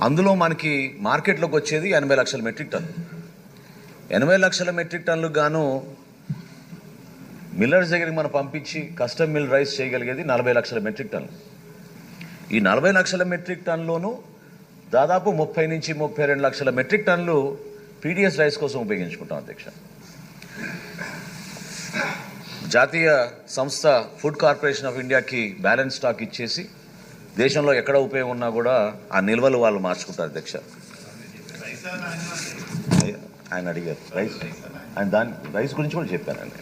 అందులో మనకి మార్కెట్లోకి వచ్చేది 80 లక్షల మెట్రిక్ టన్ను. 80 లక్షల మెట్రిక్ టన్నులకు గాను మిల్లర్స్ దగ్గరికి మనం పంపించి కస్టమ్ మిల్ రైస్ చేయగలిగేది 40 లక్షల మెట్రిక్ టన్నులు. ఈ 40 లక్షల మెట్రిక్ టన్నులోనూ దాదాపు 30 నుంచి 32 లక్షల మెట్రిక్ టన్నులు పీడిఎస్ రైస్ కోసం ఉపయోగించుకుంటాం అధ్యక్ష. జాతీయ సంస్థ ఫుడ్ కార్పొరేషన్ ఆఫ్ ఇండియాకి బ్యాలెన్స్ స్టాక్ ఇచ్చేసి దేశంలో ఎక్కడ ఉపయోగం ఉన్నా కూడా ఆ నిల్వలు వాళ్ళు మార్చుకుంటారు అధ్యక్ష. ఆయన అడిగారు రైస్, ఆయన రైస్ గురించి కూడా చెప్పానండి.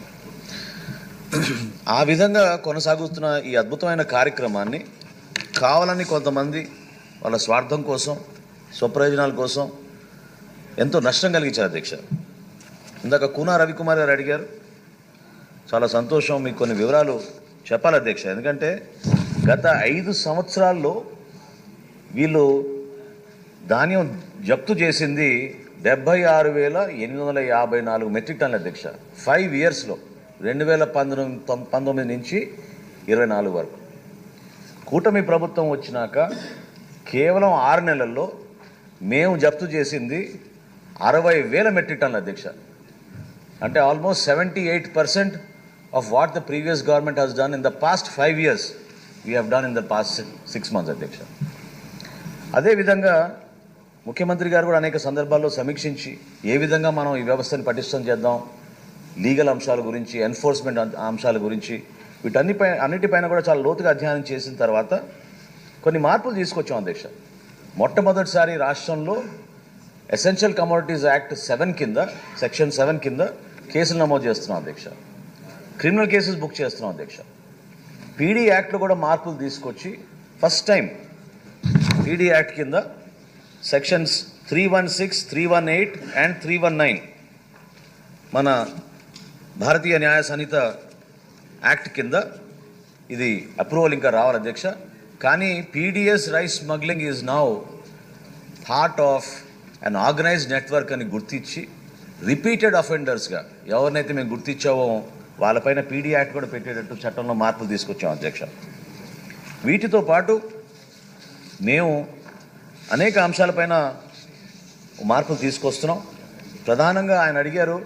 ఆ విధంగా కొనసాగుతున్న ఈ అద్భుతమైన కార్యక్రమాన్ని కావాలని కొంతమంది వాళ్ళ స్వార్థం కోసం, స్వప్రయోజనాల కోసం ఎంతో నష్టం కలిగించారు అధ్యక్ష. ఇందాక కూనా రవికుమార్ గారు అడిగారు, చాలా సంతోషం, మీకు కొన్ని వివరాలు చెప్పాలి అధ్యక్ష. ఎందుకంటే గత 5 సంవత్సరాల్లో వీళ్ళు ధాన్యం జప్తు చేసింది 76,854 మెట్రిక్ టన్నుల అధ్యక్ష. 5 ఇయర్స్లో 2019 నుంచి 24 వరకు. కూటమి ప్రభుత్వం వచ్చినాక కేవలం 6 నెలల్లో మేము జప్తు చేసింది 60,000 మెట్రిక్ టన్నుల అధ్యక్ష. అంటే almost 78% of what the previous government has done in the past 5 years, we have done in the past 6 months అధ్యక్ష. అదేవిధంగా ముఖ్యమంత్రి గారు కూడా అనేక సందర్భాల్లో సమీక్షించి ఏ విధంగా మనం ఈ వ్యవస్థను పటిష్టం చేద్దాం, లీగల్ అంశాల గురించి, ఎన్ఫోర్స్మెంట్ అంశాల గురించి, అన్నిటిపైన కూడా చాలా లోతుగా అధ్యయనం చేసిన తర్వాత కొన్ని మార్పులు తీసుకొచ్చాం అధ్యక్ష. మొట్టమొదటిసారి రాష్ట్రంలో ఎసెన్షియల్ కమోడిటీస్ యాక్ట్ 7 కింద, సెక్షన్ 7 కింద కేసులు నమోదు చేస్తున్నాం అధ్యక్ష. క్రిమినల్ కేసెస్ బుక్ చేస్తున్నాం అధ్యక్ష. పీడీ యాక్ట్లో కూడా మార్పులు తీసుకొచ్చి ఫస్ట్ టైం పీడీ యాక్ట్ కింద సెక్షన్స్ 316, 318 అండ్ 319 మన భారతీయ న్యాయ సంహిత యాక్ట్ కింద ఇది అప్రూవల్ ఇంకా రావాలి అధ్యక్ష. కానీ PDS rice smuggling is now part of an organised network అని గుర్తించి రిపీటెడ్ అఫెండర్స్గా ఎవరినైతే మేము గుర్తించావో వాళ్ళపైన పీడీ యాక్ట్ కూడా పెట్టేటట్టు చట్టంలో మార్పులు తీసుకొచ్చాం అధ్యక్ష. వీటితో పాటు మేము అనేక అంశాలపైన మార్పులు తీసుకొస్తున్నాం. ప్రధానంగా ఆయన అడిగారు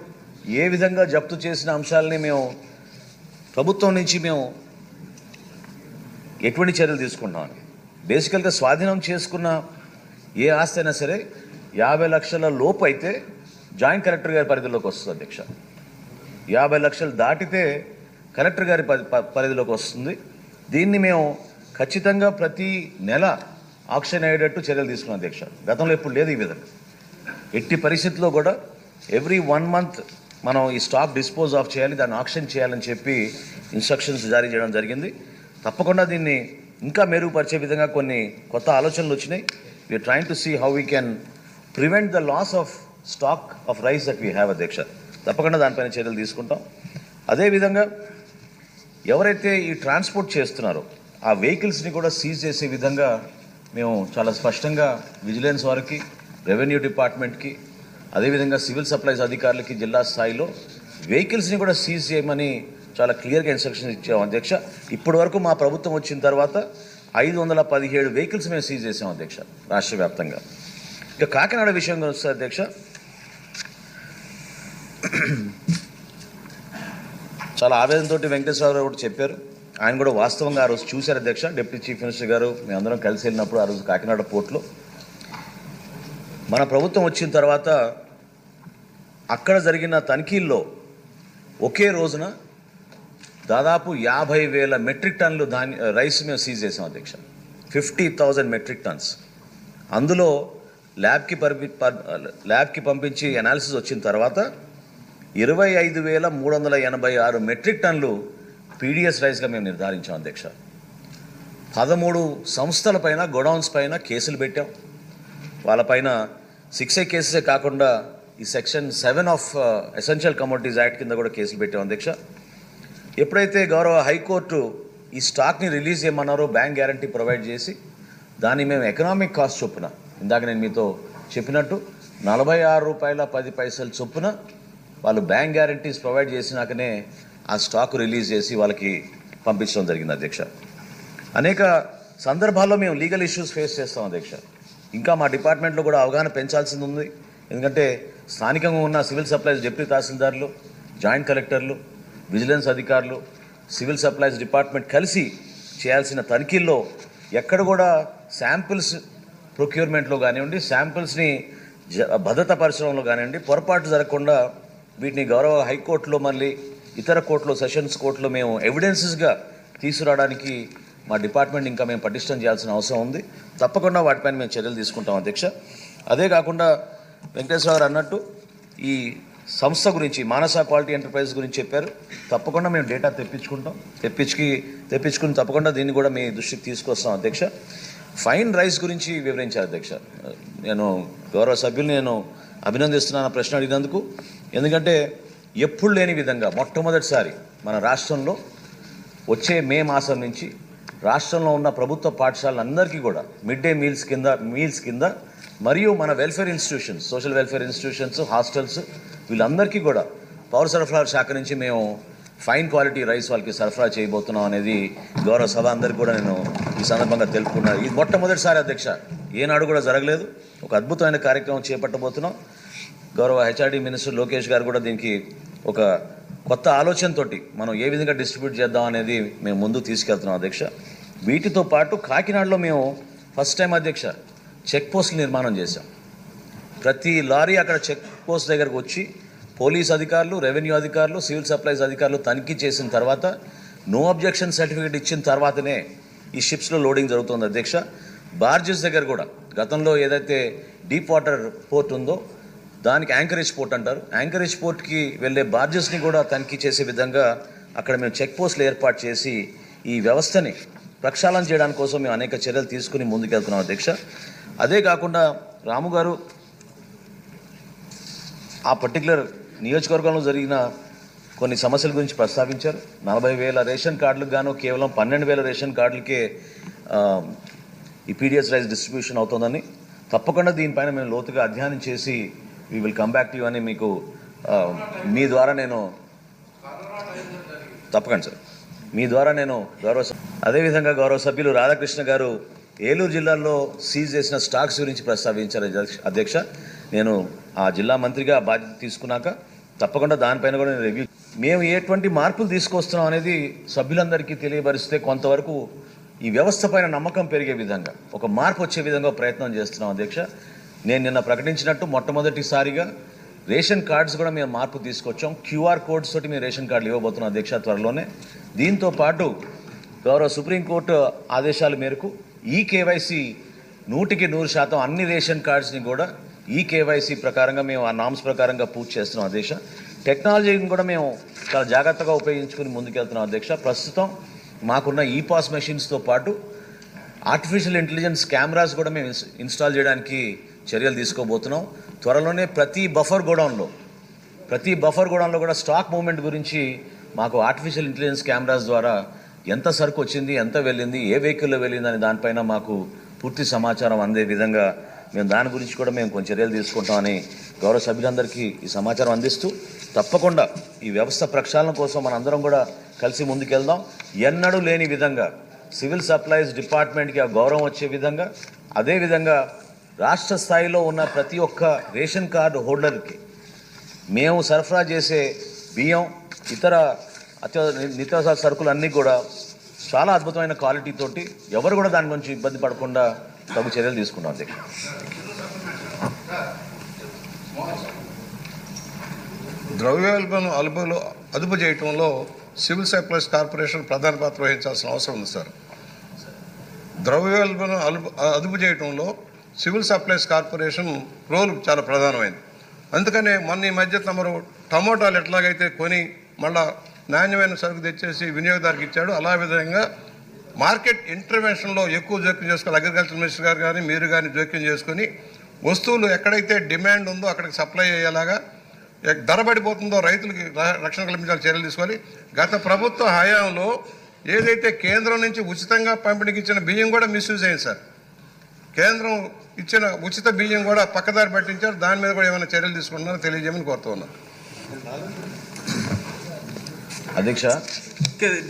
ఏ విధంగా జప్తు చేసిన అంశాలని మేము ప్రభుత్వం నుంచి మేము ఎటువంటి చర్యలు తీసుకుంటామని. బేసికల్గా స్వాధీనం చేసుకున్న ఏ ఆస్తి అయినా సరే 50 లక్షల లోపు అయితే జాయింట్ కలెక్టర్ గారి పరిధిలోకి వస్తుంది అధ్యక్ష. 50 లక్షలు దాటితే కలెక్టర్ గారి పరిధిలోకి వస్తుంది. దీన్ని మేము ఖచ్చితంగా ప్రతి నెల ఆక్షన్ అయ్యేటట్టు చర్యలు తీసుకున్నాం అధ్యక్ష. గతంలో ఎప్పుడు లేదు ఈ విధంగా. ఎట్టి పరిస్థితుల్లో కూడా ఎవ్రీ 1 మంత్ మనం ఈ స్టాక్ డిస్పోజ్ ఆఫ్ చేయాలి, దాన్ని ఆక్షన్ చేయాలని చెప్పి ఇన్స్ట్రక్షన్స్ జారీ చేయడం జరిగింది. తప్పకుండా దీన్ని ఇంకా మెరుగుపరిచే విధంగా కొన్ని కొత్త ఆలోచనలు వచ్చినాయి. We're trying to see how we can prevent the loss of stock of rice that we have అధ్యక్ష. తప్పకుండా దానిపైన చర్యలు తీసుకుంటాం. అదేవిధంగా ఎవరైతే ఈ ట్రాన్స్పోర్ట్ చేస్తున్నారో ఆ వెహికల్స్ని కూడా సీజ్ చేసే విధంగా మేము చాలా స్పష్టంగా విజిలెన్స్ వారికి, రెవెన్యూ డిపార్ట్మెంట్కి, అదేవిధంగా సివిల్ సప్లైస్ అధికారులకి జిల్లా స్థాయిలో వెహికల్స్ని కూడా సీజ్ చేయమని చాలా క్లియర్గా ఇన్స్ట్రక్షన్స్ ఇచ్చాం అధ్యక్ష. ఇప్పటి వరకు మా ప్రభుత్వం వచ్చిన తర్వాత 517 వెహికల్స్ మేము సీజ్ చేసాం అధ్యక్ష రాష్ట్ర వ్యాప్తంగా. ఇక కాకినాడ విషయంగా వస్తే అధ్యక్ష, చాలా ఆవేదనతో వెంకటేశ్వరరావు కూడా చెప్పారు. ఆయన కూడా వాస్తవంగా ఆ రోజు చూశారు అధ్యక్ష. డిప్యూటీ చీఫ్ మినిస్టర్ గారు మేమందరం కలిసి వెళ్ళినప్పుడు ఆ రోజు కాకినాడ పోర్టులో మన ప్రభుత్వం వచ్చిన తర్వాత అక్కడ జరిగిన తనిఖీల్లో ఒకే రోజున దాదాపు 50,000 మెట్రిక్ టన్నులు రైస్ మేము సీజ్ చేసాం అధ్యక్ష. 50,000 మెట్రిక్ టన్స్. అందులో ల్యాబ్కి పంపించి అనాలిసిస్ వచ్చిన తర్వాత 25,386 మెట్రిక్ టన్నులు పీడిఎస్ రైస్గా మేము నిర్ధారించాం అధ్యక్ష. 13 సంస్థల పైన, గోడౌన్స్ పైన కేసులు పెట్టాం. వాళ్ళపైన 6A కేసెసే కాకుండా ఈ section 7 of essential commodities act కింద కూడా కేసులు పెట్టాం అధ్యక్ష. ఎప్పుడైతే గౌరవ హైకోర్టు ఈ స్టాక్ని రిలీజ్ చేయమన్నారో బ్యాంక్ గ్యారంటీ ప్రొవైడ్ చేసి దాన్ని మేము ఎకనామిక్ కాస్ట్ చొప్పున, ఇందాక నేను మీతో చెప్పినట్టు 46 రూపాయల 10 పైసలు చొప్పున వాళ్ళు బ్యాంక్ గ్యారంటీస్ ప్రొవైడ్ చేసినాకనే ఆ స్టాక్ రిలీజ్ చేసి వాళ్ళకి పంపించడం జరిగింది అధ్యక్ష. అనేక సందర్భాల్లో మేము లీగల్ ఇష్యూస్ ఫేస్ చేస్తాం అధ్యక్ష. ఇంకా మా డిపార్ట్మెంట్లో కూడా అవగాహన పెంచాల్సింది ఉంది. ఎందుకంటే స్థానికంగా ఉన్న సివిల్ సప్లైస్ డిప్యూటీ తహసీల్దార్లు, జాయింట్ కలెక్టర్లు, విజిలెన్స్ అధికారులు, సివిల్ సప్లైస్ డిపార్ట్మెంట్ కలిసి చేయాల్సిన తనిఖీల్లో ఎక్కడ కూడా శాంపిల్స్ ప్రొక్యూర్మెంట్లో కానివ్వండి, శాంపిల్స్ని భద్రతాపరచడంలో కానివ్వండి పొరపాటు జరగకుండా వీటిని గౌరవ హైకోర్టులో మళ్ళీ ఇతర కోర్టులో, సెషన్స్ కోర్టులో మేము ఎవిడెన్సెస్గా తీసుకురావడానికి మా డిపార్ట్మెంట్ ఇంకా మేము పటిష్టం చేయాల్సిన అవసరం ఉంది. తప్పకుండా వాటిపైన మేము చర్యలు తీసుకుంటాం అధ్యక్ష. అదే కాకుండా వెంకటేశ్వరరావు అన్నట్టు ఈ సంస్థ గురించి, మానస క్వాలిటీ ఎంటర్ప్రైజ్ గురించి చెప్పారు. తప్పకుండా మేము డేటా తెప్పించుకుని తప్పకుండా దీన్ని కూడా మీ దృష్టికి తీసుకొస్తాం అధ్యక్ష. ఫైన్ రైస్ గురించి వివరించారు అధ్యక్ష. నేను గౌరవ సభ్యులు అభినందిస్తున్నాను ప్రశ్న అడిగినందుకు. ఎందుకంటే ఎప్పుడు లేని విధంగా మొట్టమొదటిసారి మన రాష్ట్రంలో వచ్చే మే మాసం నుంచి రాష్ట్రంలో ఉన్న ప్రభుత్వ పాఠశాలలందరికీ కూడా మిడ్ డే మీల్స్ కింద మరియు మన welfare institutions, social welfare institutions, hostels వీళ్ళందరికీ కూడా పౌర సరఫరాల శాఖ నుంచి మేము ఫైన్ క్వాలిటీ రైస్ వాళ్ళకి సరఫరా చేయబోతున్నాం అనేది గౌరవ సభ అందరికీ కూడా నేను ఈ సందర్భంగా తెలుపుకున్నాను. ఇది మొట్టమొదటిసారి అధ్యక్ష, ఏనాడు కూడా జరగలేదు. ఒక అద్భుతమైన కార్యక్రమం చేపట్టబోతున్నాం. గౌరవ హెచ్ఆర్డీ మినిస్టర్ లోకేష్ గారు కూడా దీనికి ఒక కొత్త ఆలోచనతోటి మనం ఏ విధంగా డిస్ట్రిబ్యూట్ చేద్దాం అనేది మేము ముందుకు తీసుకెళ్తున్నాం అధ్యక్ష. వీటితో పాటు కాకినాడలో మేము ఫస్ట్ టైం అధ్యక్ష చెక్ పోస్టులు నిర్మాణం చేశాం. ప్రతి లారీ అక్కడ చెక్ పోస్ట్ దగ్గరకు వచ్చి పోలీస్ అధికారులు, రెవెన్యూ అధికారులు, సివిల్ సప్లైస్ అధికారులు తనిఖీ చేసిన తర్వాత నో అబ్జెక్షన్ సర్టిఫికేట్ ఇచ్చిన తర్వాతనే ఈ షిప్స్లో లోడింగ్ జరుగుతుంది అధ్యక్ష. బార్జెస్ దగ్గర కూడా గతంలో ఏదైతే డీప్ వాటర్ పోర్ట్ ఉందో దానికి యాంకరేజ్ పోర్ట్ అంటారు, యాంకరేజ్ పోర్ట్కి వెళ్ళే బార్జెస్ని కూడా తనిఖీ చేసే విధంగా అక్కడ మేము చెక్ పోస్టులు ఏర్పాటు చేసి ఈ వ్యవస్థని ప్రక్షాళన చేయడానికి కోసం మేము అనేక చర్యలు తీసుకుని ముందుకెళ్తున్నాం అధ్యక్ష. అదే కాకుండా రాము గారు ఆ పర్టికులర్ నియోజకవర్గంలో జరిగిన కొన్ని సమస్యల గురించి ప్రస్తావించారు. 40,000 రేషన్ కార్డులకు గాను కేవలం 12,000 రేషన్ కార్డులకే ఈ పీడిఎస్ రైస్ డిస్ట్రిబ్యూషన్ అవుతుందని, తప్పకుండా దీనిపైన మేము లోతుగా అధ్యయనం చేసి we will come back to you అని మీకు మీ ద్వారా నేను తప్పకుండా సార్ మీ ద్వారా నేను అదేవిధంగా గౌరవ సభ్యులు రాధాకృష్ణ గారు ఏలూరు జిల్లాలో సీజ్ చేసిన స్టాక్స్ గురించి ప్రస్తావించారు అధ్యక్ష. నేను ఆ జిల్లా మంత్రిగా బాధ్యత తీసుకున్నాక తప్పకుండా దానిపైన కూడా నేను రివ్యూ మేము ఎటువంటి మార్పులు తీసుకొస్తున్నాం అనేది సభ్యులందరికీ తెలియపరిస్తే కొంతవరకు ఈ వ్యవస్థ పైన నమ్మకం పెరిగే విధంగా ఒక మార్పు వచ్చే విధంగా ప్రయత్నం చేస్తున్నాం అధ్యక్ష. నేను నిన్న ప్రకటించినట్టు మొట్టమొదటిసారిగా రేషన్ కార్డ్స్ కూడా మేము మార్పు తీసుకొచ్చాం. క్యూఆర్ కోడ్స్ తోటి మేము రేషన్ కార్డులు ఇవ్వబోతున్నాం అధ్యక్ష త్వరలోనే. దీంతో పాటు గౌరవ సుప్రీంకోర్టు ఆదేశాల మేరకు ఈ కేవైసీ 100% అన్ని రేషన్ కార్డ్స్ని కూడా ఈ కేవైసీ ప్రకారంగా మేము ఆ నామ్స్ ప్రకారంగా పూర్తి చేస్తున్నాం అధ్యక్ష. టెక్నాలజీని కూడా మేము చాలా జాగ్రత్తగా ఉపయోగించుకుని ముందుకెళ్తున్నాం అధ్యక్ష. ప్రస్తుతం మాకున్న ఈపాస్ మెషిన్స్తో పాటు ఆర్టిఫిషియల్ ఇంటెలిజెన్స్ కెమెరాస్ కూడా మేము ఇన్స్టాల్ చేయడానికి చర్యలు తీసుకోబోతున్నాం. త్వరలోనే ప్రతి బఫర్ గోడౌన్లో కూడా స్టాక్ మూవ్మెంట్ గురించి మాకు ఆర్టిఫిషియల్ ఇంటెలిజెన్స్ కెమెరాస్ ద్వారా ఎంత సరుకు వచ్చింది, ఎంత వెళ్ళింది, ఏ వెహికల్లో వెళ్ళింది అనే దానిపైన మాకు పూర్తి సమాచారం అందే విధంగా మేము దాని గురించి కూడా మేము కొంచెం చర్యలు తీసుకుంటామని గౌరవ సభ్యులందరికీ ఈ సమాచారం అందిస్తూ తప్పకుండా ఈ వ్యవస్థ ప్రక్షాళన కోసం మనందరం కూడా కలిసి ముందుకెళ్దాం. ఎన్నడూ లేని విధంగా సివిల్ సప్లైస్ డిపార్ట్మెంట్కి ఆ గౌరవం వచ్చే విధంగా, అదేవిధంగా రాష్ట్ర స్థాయిలో ఉన్న ప్రతి ఒక్క రేషన్ కార్డు హోల్డర్కి మేము సరఫరా చేసే బియ్యం, ఇతర నిత్యావసర సరుకులు అన్నీ కూడా చాలా అద్భుతమైన క్వాలిటీ తోటి ఎవరు కూడా దాని గురించి ఇబ్బంది పడకుండా తగు చర్యలు తీసుకున్నాం అధ్యక్ష. ద్రవ్యోల్బణం అదుపు చేయటంలో సివిల్ సప్లైస్ కార్పొరేషన్ ప్రధాన పాత్ర వహించాల్సిన అవసరం ఉంది సార్. ద్రవ్యోల్బణం అదుపు చేయటంలో సివిల్ సప్లైస్ కార్పొరేషన్ రోల్ చాలా ప్రధానమైంది. అందుకనే మొన్న ఈ మధ్య తమరు టమోటాలు ఎట్లాగైతే కొని మళ్ళా నాణ్యమైన సరుకు తెచ్చేసి వినియోగదారుకి ఇచ్చాడు, అలా విధంగా మార్కెట్ ఇంటర్వెన్షన్లో ఎక్కువ జోక్యం చేసుకోవాలి. అగ్రికల్చర్ మినిస్టర్ గారు కానీ మీరు కానీ జోక్యం చేసుకొని వస్తువులు ఎక్కడైతే డిమాండ్ ఉందో అక్కడికి సప్లై అయ్యేలాగా, ధర పడిపోతుందో రైతులకి రక్షణ కల్పించాలి చర్యలు తీసుకోవాలి. గత ప్రభుత్వ హయాంలో ఏదైతే కేంద్రం నుంచి ఉచితంగా పంపిణీకి ఇచ్చిన బియ్యం కూడా మిస్యూజ్ అయింది సార్. కేంద్రం ఇచ్చిన ఉచిత బియ్యం కూడా పక్కదారి పట్టించారు. దాని మీద కూడా ఏమైనా చర్యలు తీసుకుంటున్నారో తెలియజేయమని కోరుతూ ఉన్నాను అధ్యక్ష.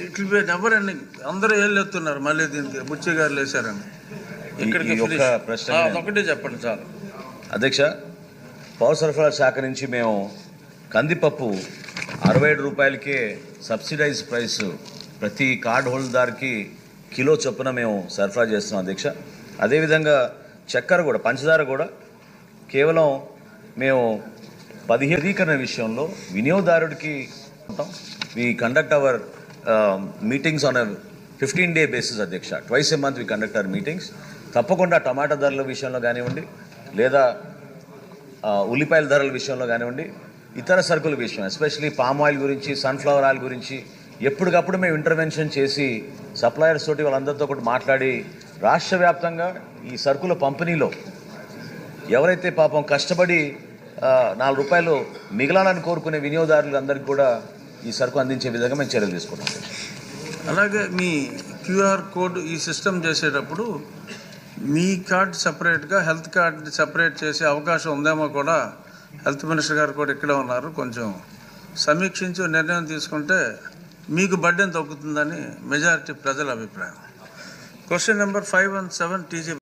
ఇట్లా నెంబర్ అండి అందరూ ఏళ్ళు ఎత్తున్నారు, మళ్ళీ దీనికి బుచ్చి గారు లేచారండి. ఇక్కడికి ఒకటే చెప్పండి చాలు అధ్యక్ష. పౌర సరఫరా శాఖ నుంచి మేము కందిపప్పు 67 రూపాయలకే సబ్సిడైజ్ ప్రైస్ ప్రతి కార్డు హోల్డర్కి కిలో చొప్పున మేము సరఫరా చేస్తున్నాం అధ్యక్ష. అదేవిధంగా చక్కెర కూడా, పంచదార కూడా కేవలం మేము 15 విషయంలో వినియోగదారుడికి we conduct our meetings on 15-day basis అధ్యక్ష. Twice a month we conduct our meetings. తప్పకుండా టమాటా ధరల విషయంలో కానివ్వండి, లేదా ఉల్లిపాయల ధరల విషయంలో కానివ్వండి, ఇతర సరుకుల విషయం ఎస్పెషలీ పామ్ ఆయిల్ గురించి, సన్ఫ్లవర్ ఆయిల్ గురించి ఎప్పటికప్పుడు మేము ఇంటర్వెన్షన్ చేసి సప్లయర్స్ తోటి వాళ్ళందరితో కూడా మాట్లాడి రాష్ట్ర వ్యాప్తంగా ఈ సరుకుల పంపిణీలో ఎవరైతే పాపం కష్టపడి 4 రూపాయలు మిగలాలని కోరుకునే వినియోగదారులందరికీ కూడా ఈ సరుకు అందించే విధంగా మేము చర్యలు తీసుకుంటాం. అలాగే మీ క్యూఆర్ కోడ్ ఈ సిస్టమ్ చేసేటప్పుడు మీ కార్డు సపరేట్గా హెల్త్ కార్డు సపరేట్ చేసే అవకాశం ఉందేమో కూడా హెల్త్ మినిస్టర్ గారు కూడా ఇక్కడే ఉన్నారు. కొంచెం సమీక్షించి నిర్ణయం తీసుకుంటే మీకు బడ్డెన్ తగ్గుతుందని మెజారిటీ ప్రజల అభిప్రాయం. Question number 517 TG